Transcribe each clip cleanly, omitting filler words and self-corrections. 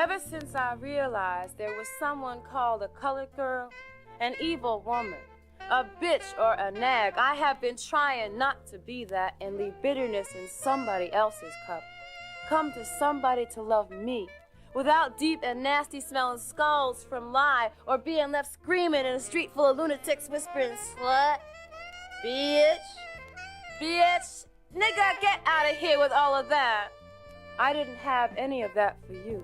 Ever since I realized there was someone called a colored girl, an evil woman, a bitch or a nag, I have been trying not to be that and leave bitterness in somebody else's cup. Come to somebody to love me, without deep and nasty smelling skulls from lie, or being left screaming in a street full of lunatics whispering, slut, bitch, bitch, nigga, get out of here with all of that. I didn't have any of that for you.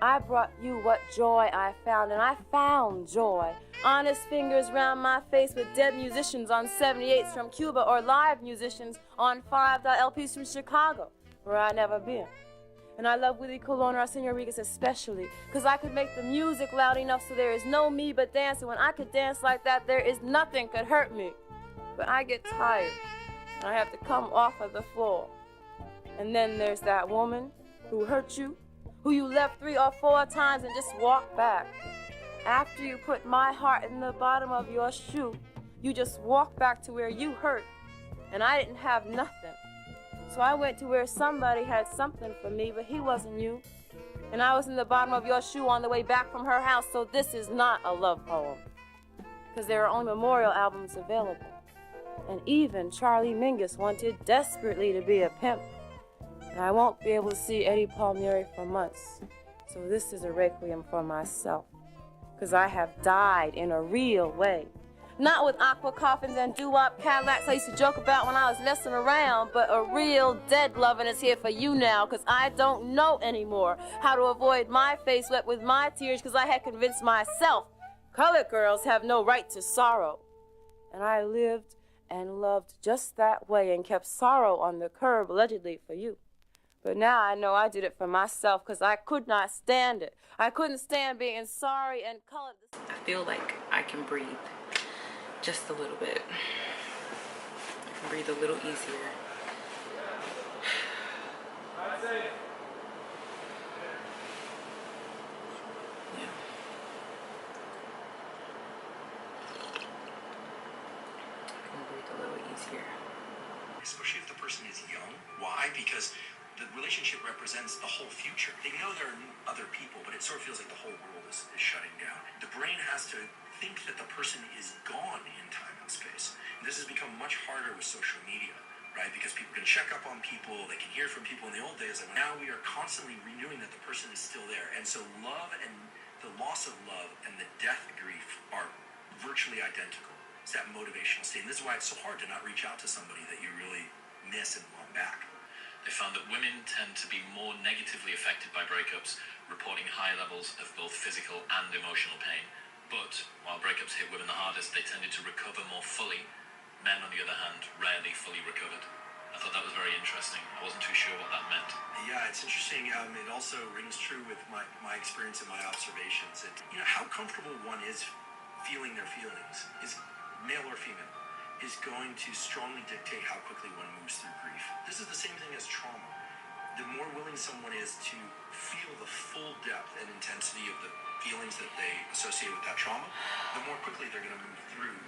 I brought you what joy I found, and I found joy. Honest fingers round my face with dead musicians on 78s from Cuba, or live musicians on 5 LPs from Chicago, where I never been. And I love Willie Colon or Arsenio Rodriguez especially, because I could make the music loud enough so there is no me but dancing. When I could dance like that, there is nothing could hurt me. But I get tired, and I have to come off of the floor. And then there's that woman who hurt you, who you left 3 or 4 times and just walked back. After you put my heart in the bottom of your shoe, you just walked back to where you hurt, and I didn't have nothing. So I went to where somebody had something for me, but he wasn't you. And I was in the bottom of your shoe on the way back from her house, so this is not a love poem, because there are only memorial albums available. And even Charlie Mingus wanted desperately to be a pimp. And I won't be able to see Eddie Palmieri for months. So this is a requiem for myself, because I have died in a real way. Not with aqua coffins and doo-wop Cadillacs I used to joke about when I was messing around, but a real dead loving is here for you now, because I don't know anymore how to avoid my face wet with my tears, because I had convinced myself colored girls have no right to sorrow. And I lived and loved just that way and kept sorrow on the curb, allegedly for you. But now I know I did it for myself, because I could not stand it. I couldn't stand being sorry and colored. I feel like I can breathe just a little bit. I can breathe a little easier. Yeah. I can breathe a little easier. Especially if the person is young. Why? Because the relationship represents the whole future. They know there are other people, but it sort of feels like the whole world is shutting down. The brain has to think that the person is gone in time and space. And this has become much harder with social media, right? Because people can check up on people, they can hear from people in the old days, and now we are constantly renewing that the person is still there. And so love and the loss of love and the death grief are virtually identical. It's that motivational state. And this is why it's so hard to not reach out to somebody that you really miss and want back. They found that women tend to be more negatively affected by breakups, reporting high levels of both physical and emotional pain. But while breakups hit women the hardest, they tended to recover more fully. Men, on the other hand, rarely fully recovered. I thought that was very interesting. I wasn't too sure what that meant. Yeah, it's interesting. It also rings true with my experience and my observations. How comfortable one is feeling their feelings, is male or female, is going to strongly dictate how quickly one moves through grief. This is the same thing as trauma. The more willing someone is to feel the full depth and intensity of the feelings that they associate with that trauma, the more quickly they're going to move through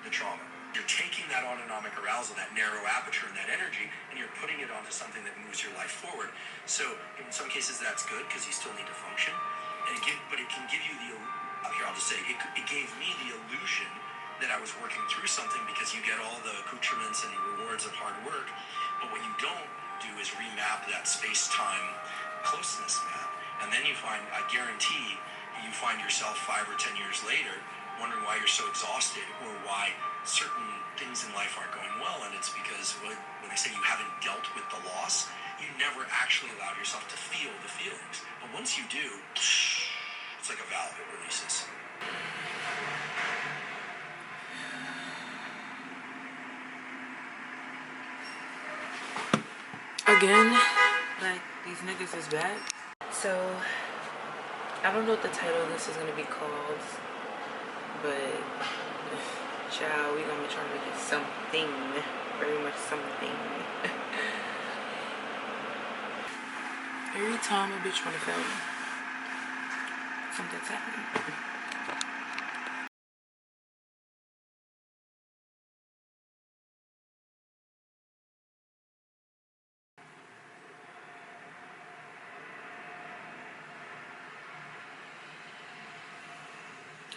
the trauma. You're taking that autonomic arousal, that narrow aperture and that energy, and you're putting it onto something that moves your life forward. So in some cases that's good because you still need to function, but it can give you I'll just say, it gave me the illusion that I was working through something, because you get all the accoutrements and rewards of hard work, but what you don't do is remap that space-time closeness map. And then I guarantee you find yourself 5 or 10 years later wondering why you're so exhausted, or why certain things in life aren't going well. And it's because when they say you haven't dealt with the loss, you never actually allowed yourself to feel the feelings. But once you do, it's like a valve, it releases. Again, like, these niggas is bad. So I don't know what the title of this is gonna be called, but child, we gonna be trying to get something, very much something. Every time a bitch wanna fail me, something's happening.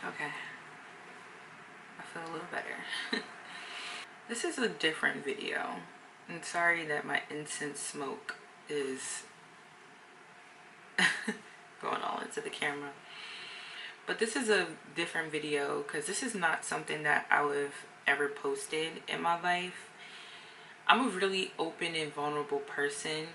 Okay. I feel a little better. This is a different video. I'm sorry that my incense smoke is going all into the camera. But this is a different video because this is not something that I would have ever posted in my life. I'm a really open and vulnerable person.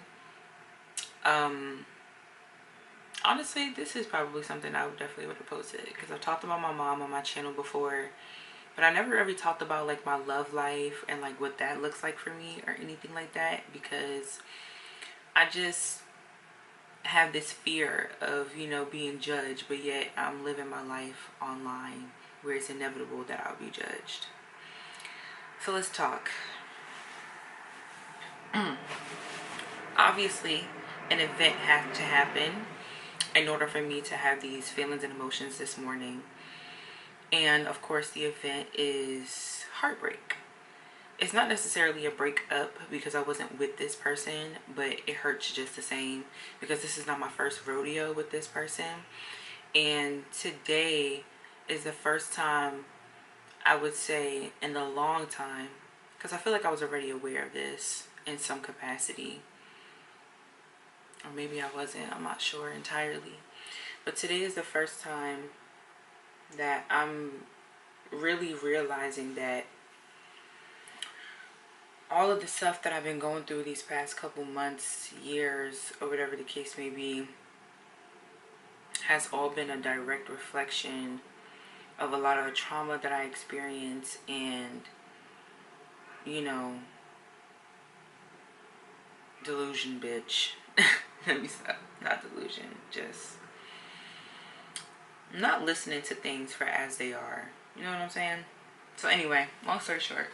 Honestly, this is probably something I definitely would have posted because I've talked about my mom on my channel before, but I never really talked about like my love life and like what that looks like for me or anything like that, because I just have this fear of, you know, being judged, but yet I'm living my life online where it's inevitable that I'll be judged. So let's talk. Obviously, an event had to happen in order for me to have these feelings and emotions this morning. And of course, the event is heartbreak. It's not necessarily a breakup because I wasn't with this person, but it hurts just the same because this is not my first rodeo with this person. And today is the first time, I would say, in a long time, because I feel like I was already aware of this in some capacity. Or maybe I wasn't, I'm not sure entirely. But today is the first time that I'm really realizing that all of the stuff that I've been going through these past couple months, years, or whatever the case may be, has all been a direct reflection of a lot of the trauma that I experienced and, you know, delusion, bitch. Let me stop. Not delusion, just not listening to things for as they are. You know what I'm saying? So anyway, long story short,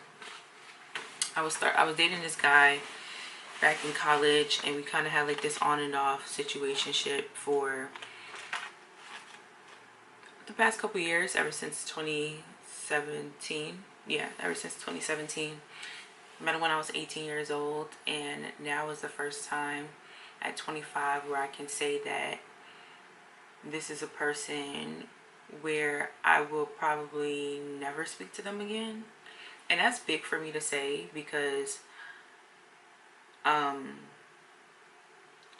I was dating this guy back in college, and we kind of had like this on and off situationship for the past couple years, ever since 2017. Yeah, ever since 2017. Met him when I was 18 years old, and now is the first time at 25 where I can say that this is a person where I will probably never speak to them again. And that's big for me to say because I'm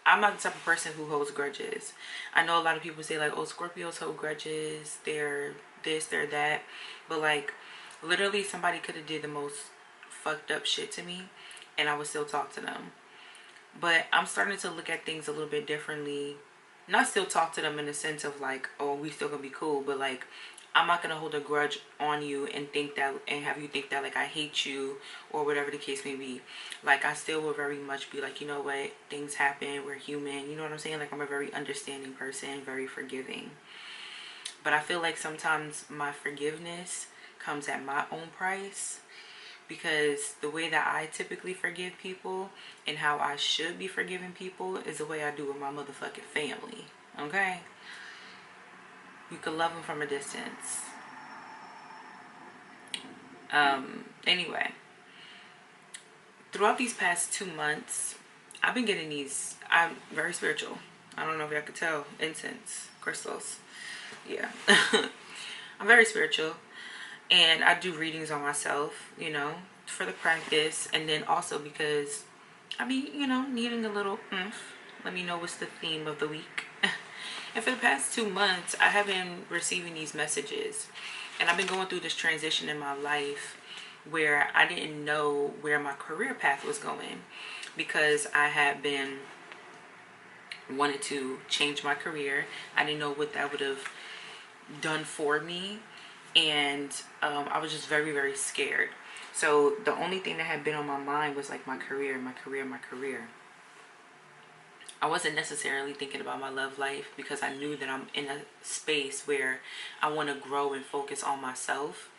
not the type of person who holds grudges. I know a lot of people say like, oh, Scorpios hold grudges, they're this, they're that, but like literally somebody could have did the most fucked up shit to me and I would still talk to them. But I'm starting to look at things a little bit differently. Not still talk to them in the sense of like, oh, we still gonna be cool, but like I'm not gonna hold a grudge on you and think that, and have you think that like I hate you or whatever the case may be. Like I still will very much be like, you know what, things happen, we're human, you know what I'm saying? Like I'm a very understanding person, very forgiving. But I feel like sometimes my forgiveness comes at my own price, because the way that I typically forgive people and how I should be forgiving people is the way I do with my motherfucking family. Okay? You can love them from a distance. Anyway, throughout these past 2 months, I've been getting these. I'm very spiritual. I don't know if y'all could tell. Incense, crystals. Yeah. I'm very spiritual. And I do readings on myself, you know, for the practice. And then also because I be, you know, needing a little let me know what's the theme of the week. And for the past 2 months, I have been receiving these messages. And I've been going through this transition in my life where I didn't know where my career path was going, because I had been wanted to change my career. I didn't know what that would have done for me. And I was just very, very scared. So the only thing that had been on my mind was like my career, my career, my career. I wasn't necessarily thinking about my love life because I knew that I'm in a space where I want to grow and focus on myself,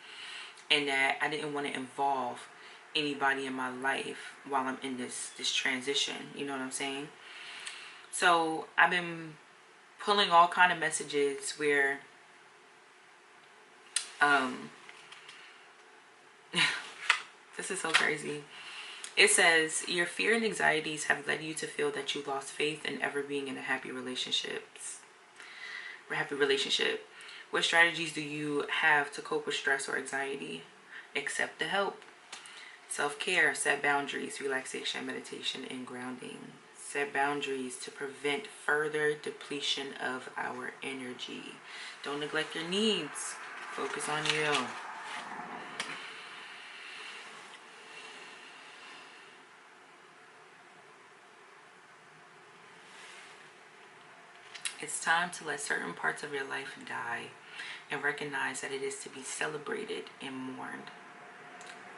and that I didn't want to involve anybody in my life while I'm in this transition. You know what I'm saying? So I've been pulling all kind of messages where this is so crazy. It says, your fear and anxieties have led you to feel that you lost faith in ever being in a happy relationship. What strategies do you have to cope with stress or anxiety? Accept the help. Self-care, set boundaries, relaxation, meditation, and grounding. Set boundaries to prevent further depletion of our energy. Don't neglect your needs. Focus on you. It's time to let certain parts of your life die and recognize that it is to be celebrated and mourned.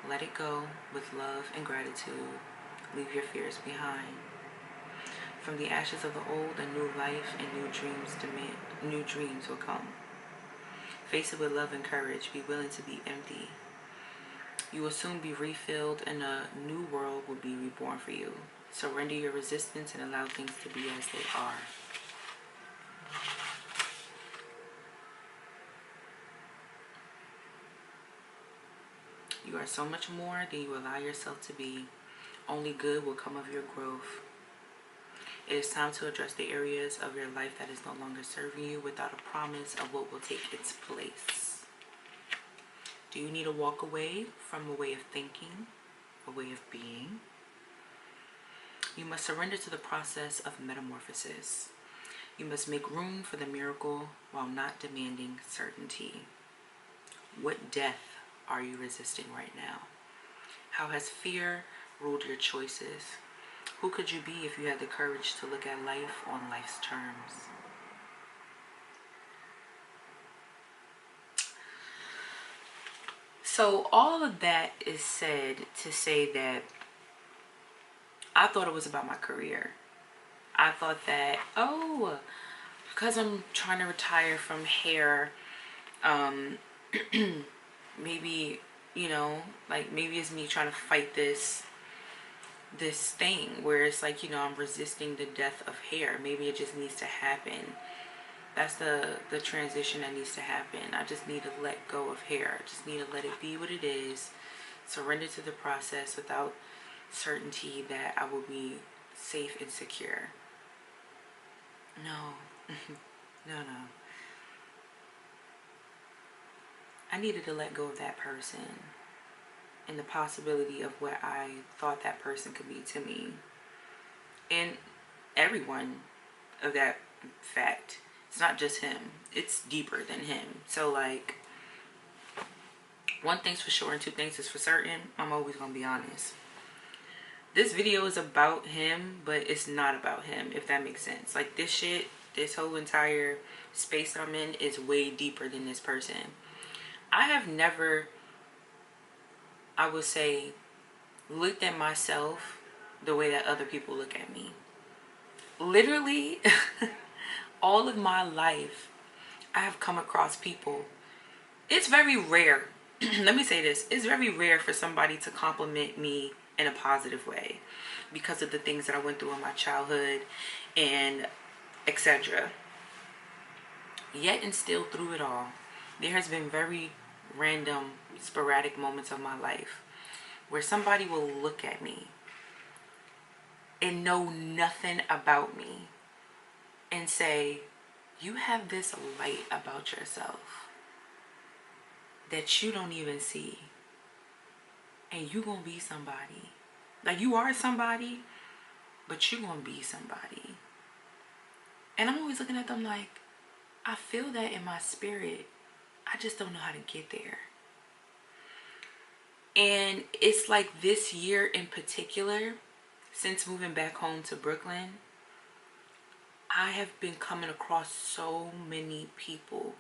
Let it go with love and gratitude. Leave your fears behind. From the ashes of the old, a new life and new dreams will come. Face it with love and courage. Be willing to be empty. You will soon be refilled and a new world will be reborn for you. Surrender your resistance and allow things to be as they are. You are so much more than you allow yourself to be. Only good will come of your growth. It is time to address the areas of your life that is no longer serving you without a promise of what will take its place. Do you need to walk away from a way of thinking, a way of being? You must surrender to the process of metamorphosis. You must make room for the miracle while not demanding certainty. What death are you resisting right now? How has fear ruled your choices? Who could you be if you had the courage to look at life on life's terms? So all of that is said to say that I thought it was about my career. I thought that, oh, because I'm trying to retire from hair, maybe, you know, like maybe it's me trying to fight this thing where it's like, you know, I'm resisting the death of hair. Maybe it just needs to happen. That's the transition that needs to happen. I just need to let go of hair. I just need to let it be what it is. Surrender to the process without certainty that I will be safe and secure. No. No. I needed to let go of that person and the possibility of what I thought that person could be to me. And everyone of that fact. It's not just him. It's deeper than him. So like, one thing's for sure and two things is for certain. I'm always going to be honest. This video is about him, but it's not about him, if that makes sense. Like this shit, this whole entire space I'm in is way deeper than this person. I have never, I would say, looked at myself the way that other people look at me. Literally, all of my life, I have come across people. It's very rare. Let me say this. It's very rare for somebody to compliment me in a positive way because of the things that I went through in my childhood and etc. Yet and still through it all, there has been very random, sporadic moments of my life where somebody will look at me and know nothing about me and say, you have this light about yourself that you don't even see, and you gonna be somebody. Like, you are somebody, but you gonna be somebody. And I'm always looking at them like, I feel that in my spirit. I just don't know how to get there. And it's like this year in particular, since moving back home to Brooklyn, I have been coming across so many people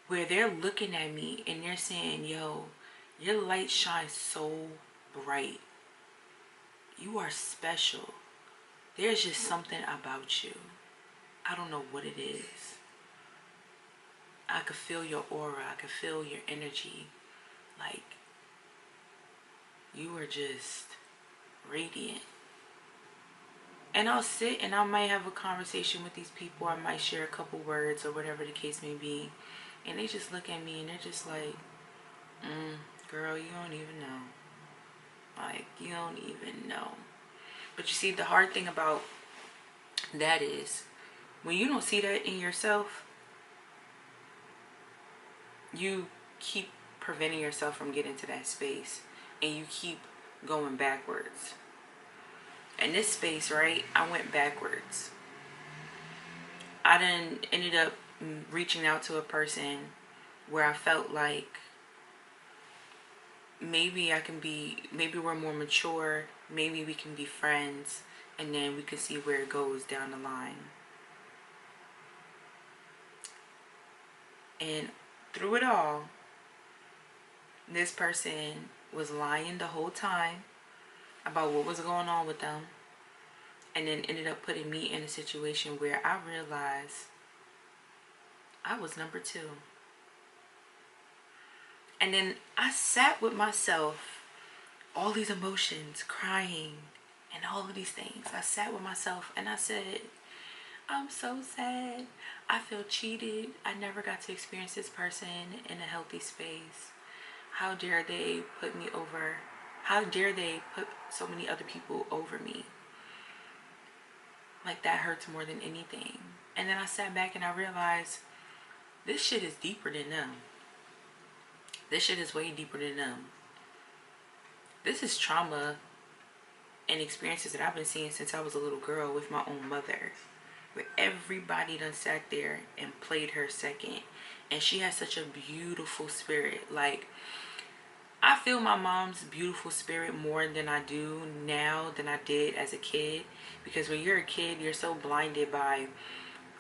where they're looking at me and they're saying, yo, your light shines so bright. You are special. There's just something about you. I don't know what it is. I could feel your aura. I could feel your energy. Like, you are just radiant. And I'll sit and I might have a conversation with these people. I might share a couple words or whatever the case may be. And they just look at me and they're just like, girl, you don't even know. Like, you don't even know. But you see, the hard thing about that is, when you don't see that in yourself, you keep preventing yourself from getting to that space, and you keep going backwards. In this space, right, I went backwards. I then ended up reaching out to a person where I felt like maybe we're more mature, maybe we can be friends, and then we can see where it goes down the line. And through it all, this person was lying the whole time about what was going on with them, and then ended up putting me in a situation where I realized I was number 2. And then I sat with myself, all these emotions, crying, and all of these things. I sat with myself and I said, I'm so sad. I feel cheated. I never got to experience this person in a healthy space. How dare they put me over? How dare they put so many other people over me? Like, that hurts more than anything. And then I sat back and I realized this shit is deeper than them. This shit is way deeper than them. This is trauma and experiences that I've been seeing since I was a little girl with my own mother, where everybody done sat there and played her second. And she has such a beautiful spirit. Like, I feel my mom's beautiful spirit more than I do now than I did as a kid. Because when you're a kid, you're so blinded by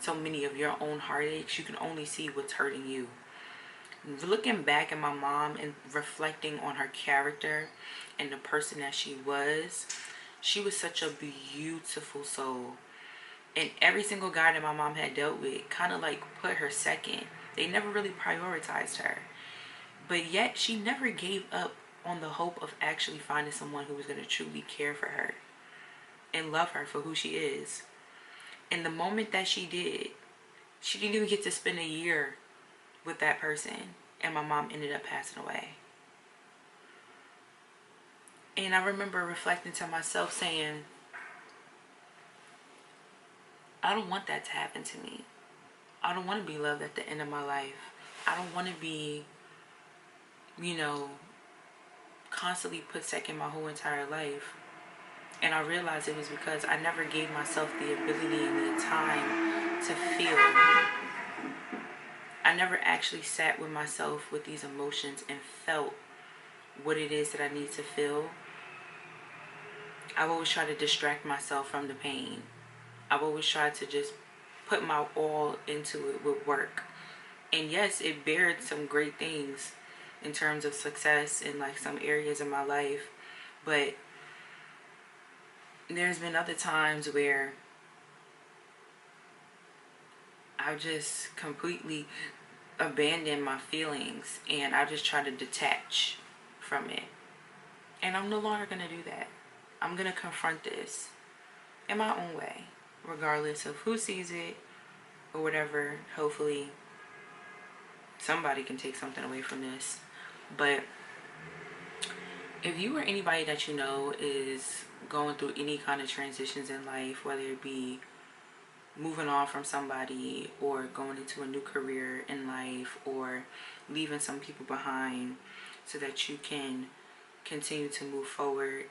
so many of your own heartaches. You can only see what's hurting you. Looking back at my mom and reflecting on her character and the person that she was such a beautiful soul. And every single guy that my mom had dealt with kind of like put her second. They never really prioritized her. But yet she never gave up on the hope of actually finding someone who was going to truly care for her and love her for who she is. And the moment that she did, she didn't even get to spend a year with that person, and my mom ended up passing away. And I remember reflecting to myself saying, I don't want that to happen to me. I don't want to be loved at the end of my life. I don't want to be, constantly put second my whole entire life. And I realized it was because I never gave myself the ability and the time to feel. I never actually sat with myself with these emotions and felt what it is that I need to feel. I've always tried to distract myself from the pain. I've always tried to just put my all into it with work. And yes, it bared some great things in terms of success in like some areas of my life. But there's been other times where I've just completely abandoned my feelings and I just try to detach from it. And I'm no longer going to do that. I'm going to confront this in my own way, regardless of who sees it or whatever. Hopefully somebody can take something away from this. But if you or anybody that you know is going through any kind of transitions in life, whether it be moving on from somebody or going into a new career in life or leaving some people behind so that you can continue to move forward,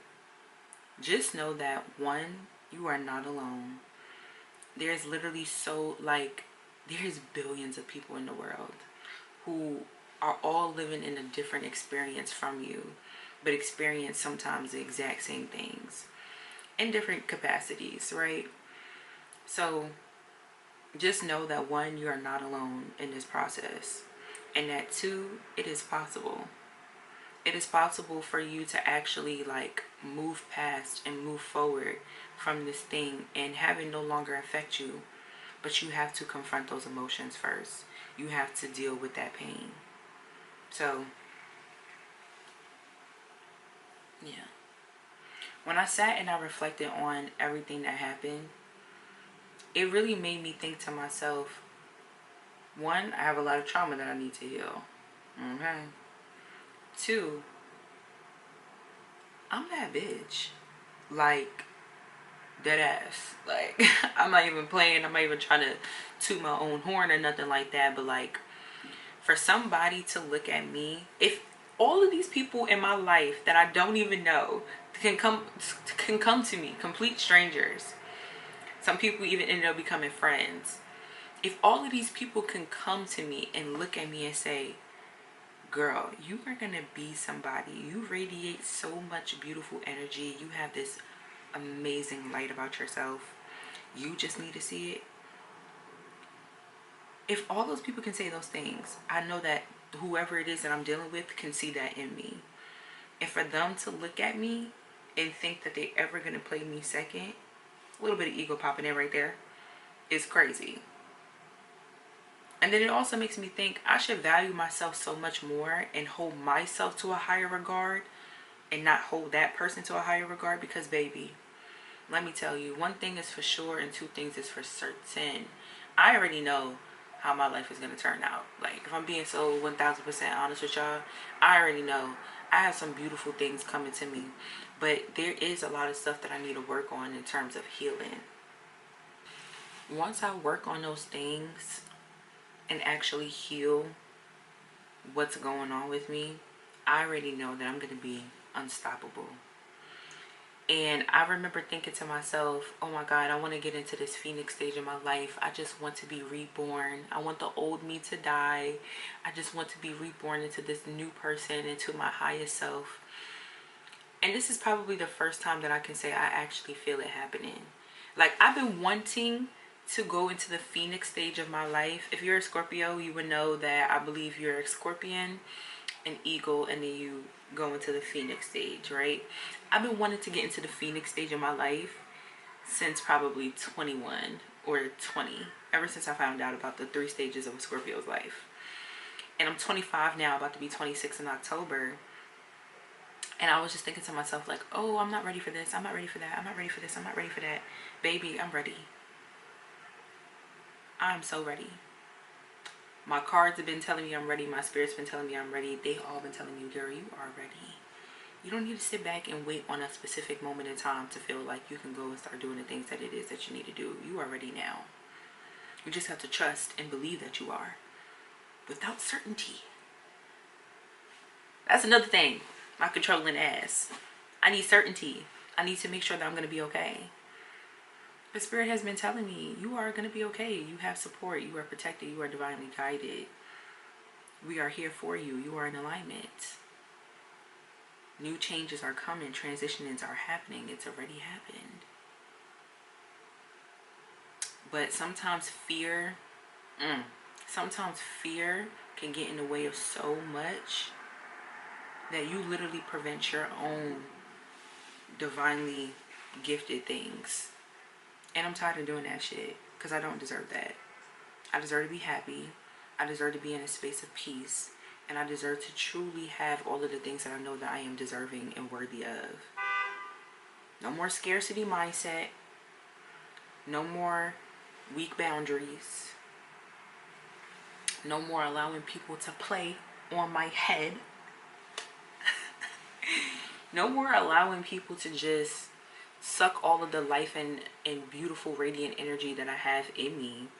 just know that, one, you are not alone. There's literally there's billions of people in the world who are all living in a different experience from you, but experience sometimes the exact same things in different capacities, right? So just know that, one, you are not alone in this process, and that, two, it is possible. It is possible for you to actually move past and move forward from this thing and have it no longer affect you. But you have to confront those emotions first. You have to deal with that pain. So, yeah. When I sat and I reflected on everything that happened, it really made me think to myself, one, I have a lot of trauma that I need to heal. Okay. Two, I'm that bitch. Dead ass. I'm not even playing. I'm not even trying to toot my own horn or nothing like that. But for somebody to look at me, if all of these people in my life that I don't even know can come to me, complete strangers, some people even ended up becoming friends. If all of these people can come to me and look at me and say, girl, you are gonna be somebody, you radiate so much beautiful energy, you have this amazing light about yourself, you just need to see it. If all those people can say those things, I know that whoever it is that I'm dealing with can see that in me. And for them to look at me and think that they're ever going to play me second, a little bit of ego popping in right there, is crazy. And then it also makes me think I should value myself so much more and hold myself to a higher regard and not hold that person to a higher regard, because baby, let me tell you, one thing is for sure and two things is for certain. I already know how my life is going to turn out. Like, if I'm being so 1000% honest with y'all, I already know I have some beautiful things coming to me, but there is a lot of stuff that I need to work on in terms of healing. Once I work on those things and actually heal what's going on with me, I already know that I'm going to be unstoppable. And I remember thinking to myself, oh my God, I want to get into this phoenix stage of my life. I just want to be reborn. I want the old me to die. I just want to be reborn into this new person, into my highest self. And this is probably the first time that I can say I actually feel it happening. Like, I've been wanting to go into the phoenix stage of my life. If you're a Scorpio, you would know that I believe you're a Scorpion, an eagle, and then you go into the phoenix stage, right? I've been wanting to get into the phoenix stage of my life since probably 21 or 20, ever since I found out about the 3 stages of a Scorpio's life. And I'm 25 now, about to be 26 in October. And I was just thinking to myself, like, oh, I'm not ready for this, I'm not ready for that, I'm not ready for this, I'm not ready for that. Baby, I'm ready. I'm so ready. My cards have been telling me I'm ready. My spirit's been telling me I'm ready. They all been telling me, girl, you are ready. You don't need to sit back and wait on a specific moment in time to feel like you can go and start doing the things that it is that you need to do. You are ready now. You just have to trust and believe that you are, without certainty. That's another thing, my controlling ass. I need certainty. I need to make sure that I'm going to be okay. The spirit has been telling me, you are going to be okay. You have support. You are protected. You are divinely guided. We are here for you. You are in alignment. New changes are coming. Transitions are happening. It's already happened. But sometimes fear can get in the way of so much that you literally prevent your own divinely gifted things. And I'm tired of doing that shit, because I don't deserve that. I deserve to be happy. I deserve to be in a space of peace. And I deserve to truly have all of the things that I know that I am deserving and worthy of. No more scarcity mindset. No more weak boundaries. No more allowing people to play on my head. No more allowing people to just suck all of the life and beautiful radiant energy that I have in me,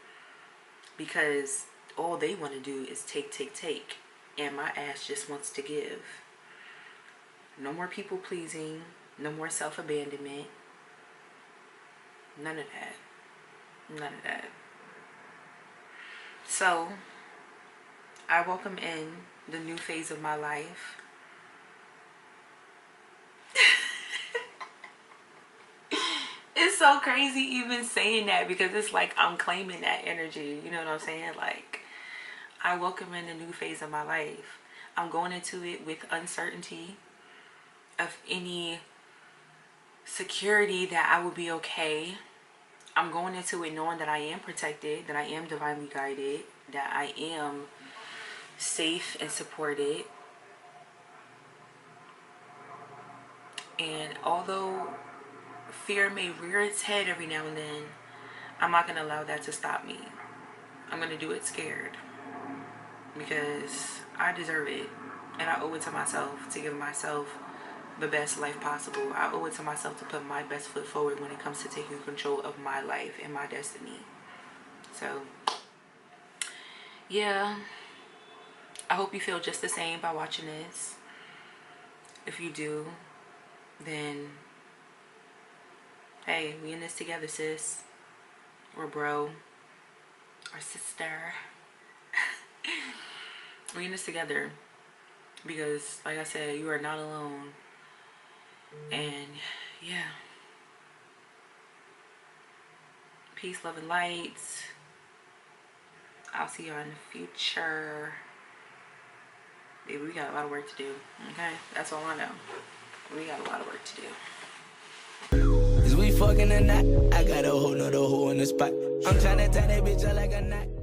because all they want to do is take, and my ass just wants to give. No more people pleasing, no more self-abandonment, none of that. So I welcome in the new phase of my life. It's so crazy even saying that, because it's like I'm claiming that energy. You know what I'm saying? Like, I welcome in the new phase of my life. I'm going into it with uncertainty of any security that I will be okay. I'm going into it knowing that I am protected, that I am divinely guided, that I am safe and supported. And although fear may rear its head every now and then, I'm not going to allow that to stop me. I'm going to do it scared, because I deserve it, and I owe it to myself to give myself the best life possible. I owe it to myself to put my best foot forward when it comes to taking control of my life and my destiny. So yeah, I hope you feel just the same by watching this. If you do, then hey, we in this together, sis. Or bro. Or sister. We in this together. Because, like I said, you are not alone. And, yeah. Peace, love, and light. I'll see y'all in the future. Baby, we got a lot of work to do. Okay? That's all I know. We got a lot of work to do. Is we fucking or not? I got a whole nother hole in the spot. I'm trying to tie that bitch up like a knot.